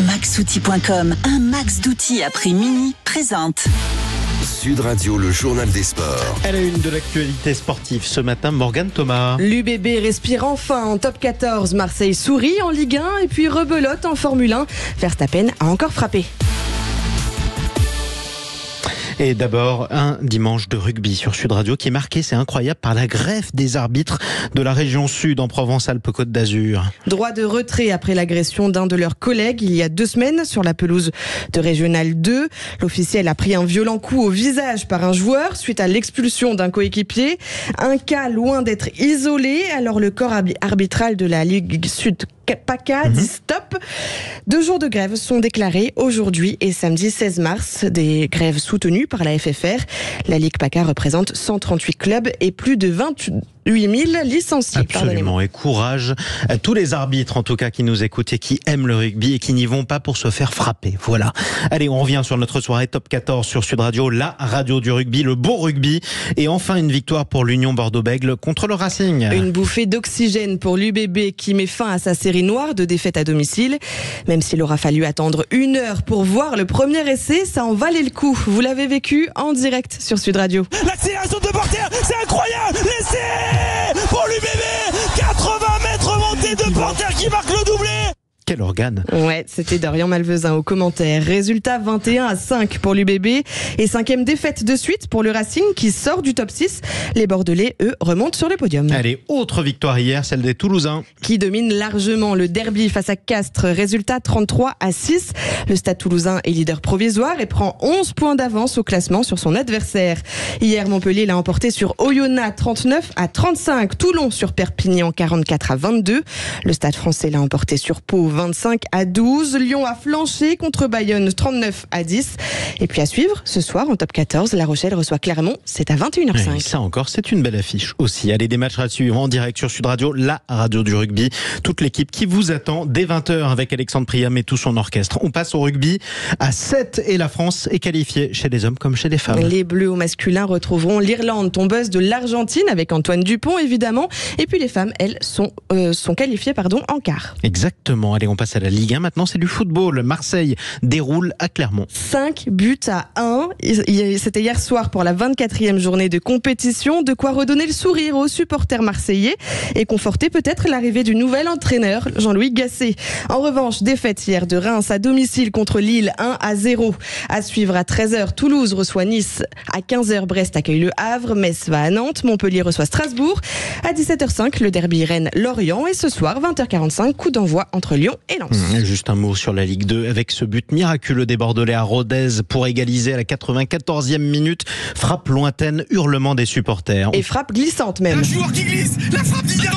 Maxoutil.com, un max d'outils à prix mini, présente. Sud Radio, le journal des sports. À la une de l'actualité sportive ce matin, Morgane Thomas. L'UBB respire enfin en top 14. Marseille sourit en Ligue 1 et puis rebelote en Formule 1. Verstappen a encore frappé. Et d'abord, un dimanche de rugby sur Sud Radio qui est marqué, c'est incroyable, par la grève des arbitres de la région Sud en Provence-Alpes-Côte d'Azur. Droit de retrait après l'agression d'un de leurs collègues il y a 2 semaines sur la pelouse de Régional 2. L'officiel a pris un violent coup au visage par un joueur suite à l'expulsion d'un coéquipier. Un cas loin d'être isolé, alors le corps arbitral de la Ligue Sud PACA dit stop. 2 jours de grève sont déclarés aujourd'hui et samedi 16 mars. Des grèves soutenues par la FFR. La Ligue PACA représente 138 clubs et plus de 28 000 licenciés. Absolument, et courage à tous les arbitres en tout cas qui nous écoutent et qui aiment le rugby et qui n'y vont pas pour se faire frapper. Voilà. Allez, on revient sur notre soirée Top 14 sur Sud Radio, la radio du rugby, le beau rugby. Et enfin une victoire pour l'Union Bordeaux-Bègles contre le Racing. Une bouffée d'oxygène pour l'UBB qui met fin à sa série noire de défaites à domicile. Même s'il aura fallu attendre 1 heure pour voir le premier essai, ça en valait le coup. Vous l'avez vécu en direct sur Sud Radio. L'accélération de portière, c'est incroyable. L'essai pour l'UBB, 80 mètres montée de portière qui marque le doublé. Quel organe. Ouais, c'était Dorian Malvezin au commentaire. Résultat 21-5 pour l'UBB et 5e défaite de suite pour le Racing qui sort du top 6. Les Bordelais, eux, remontent sur le podium. Allez, autre victoire hier, celle des Toulousains. Qui domine largement le derby face à Castres. Résultat 33-6. Le Stade Toulousain est leader provisoire et prend 11 points d'avance au classement sur son adversaire. Hier, Montpellier l'a emporté sur Oyonnax 39-35. Toulon sur Perpignan 44-22. Le Stade Français l'a emporté sur Pau 25-12. Lyon a flanché contre Bayonne 39-10. Et puis à suivre, ce soir en top 14, La Rochelle reçoit Clermont, c'est à 21h05. Oui, ça encore, c'est une belle affiche aussi. Allez, des matchs à suivre en direct sur Sud Radio, la radio du rugby. Toute l'équipe qui vous attend dès 20h avec Alexandre Priam et tout son orchestre. On passe au rugby à 7 et la France est qualifiée chez les hommes comme chez les femmes. Les Bleus au masculin retrouveront l'Irlande, tombeuse de l'Argentine avec Antoine Dupont évidemment. Et puis les femmes, elles, sont qualifiées en quart. Exactement. Allez, on passe à la Ligue 1. Maintenant, c'est du football. Marseille déroule à Clermont. 5-1. C'était hier soir pour la 24e journée de compétition. De quoi redonner le sourire aux supporters marseillais et conforter peut-être l'arrivée du nouvel entraîneur, Jean-Louis Gasset. En revanche, défaite hier de Reims à domicile contre Lille 1-0. À suivre à 13h, Toulouse reçoit Nice. À 15h, Brest accueille le Havre. Metz va à Nantes. Montpellier reçoit Strasbourg. À 17h05, le derby Rennes-Lorient. Et ce soir, 20h45, coup d'envoi entre Lyon et Lens. Juste un mot sur la Ligue 2 avec ce but miraculeux des Bordelais à Rodez pour égaliser à la 94e minute. Frappe lointaine, hurlement des supporters. Et frappe glissante même. Un joueur qui glisse, la frappe d'Ider.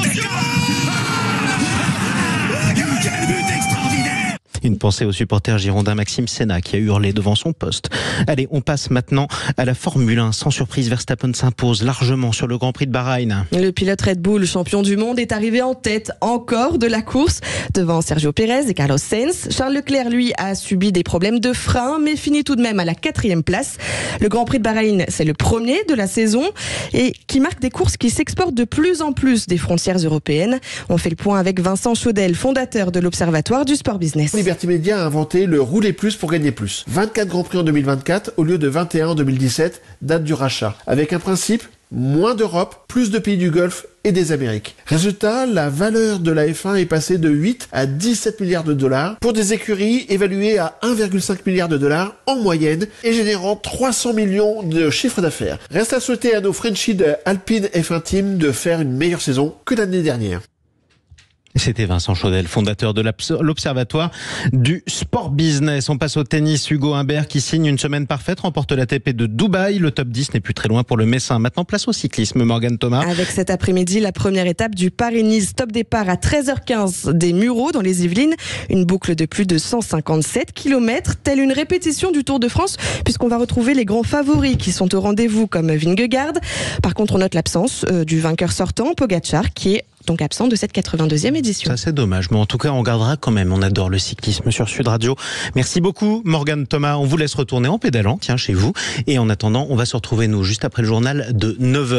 Quel but extraordinaire. Une pensée au supporter girondin Maxime Senna qui a hurlé devant son poste. Allez, on passe maintenant à la Formule 1. Sans surprise, Verstappen s'impose largement sur le Grand Prix de Bahreïn. Le pilote Red Bull, champion du monde, est arrivé en tête encore de la course devant Sergio Pérez et Carlos Sainz. Charles Leclerc, lui, a subi des problèmes de frein mais finit tout de même à la 4e place. Le Grand Prix de Bahreïn, c'est le premier de la saison et qui marque des courses qui s'exportent de plus en plus des frontières européennes. On fait le point avec Vincent Chaudel, fondateur de l'Observatoire du Sport Business. Liberty Media a inventé le rouler plus pour gagner plus. 24 Grands Prix en 2024 au lieu de 21 en 2017, date du rachat. Avec un principe, moins d'Europe, plus de pays du Golfe et des Amériques. Résultat, la valeur de la F1 est passée de 8 à 17 milliards de dollars pour des écuries évaluées à 1,5 milliard de dollars en moyenne et générant 300 millions de chiffre d'affaires. Reste à souhaiter à nos Frenchies de Alpine F1 Team de faire une meilleure saison que l'année dernière. C'était Vincent Chaudel, fondateur de l'Observatoire du Sport Business. On passe au tennis. Hugo Humbert qui signe une semaine parfaite, remporte l'ATP de Dubaï. Le top 10 n'est plus très loin pour le Messin. Maintenant, place au cyclisme, Morgane Thomas. Avec cet après-midi, la première étape du Paris-Nice. Top départ à 13h15 des Mureaux dans les Yvelines. Une boucle de plus de 157 km, telle une répétition du Tour de France, puisqu'on va retrouver les grands favoris qui sont au rendez-vous comme Vingegaard. Par contre, on note l'absence du vainqueur sortant, Pogačar, qui est donc absent de cette 82e édition. Ça, c'est dommage, mais en tout cas, on gardera quand même. On adore le cyclisme sur Sud Radio. Merci beaucoup, Morgane Thomas. On vous laisse retourner en pédalant, tiens, chez vous. Et en attendant, on va se retrouver, nous, juste après le journal de 9h.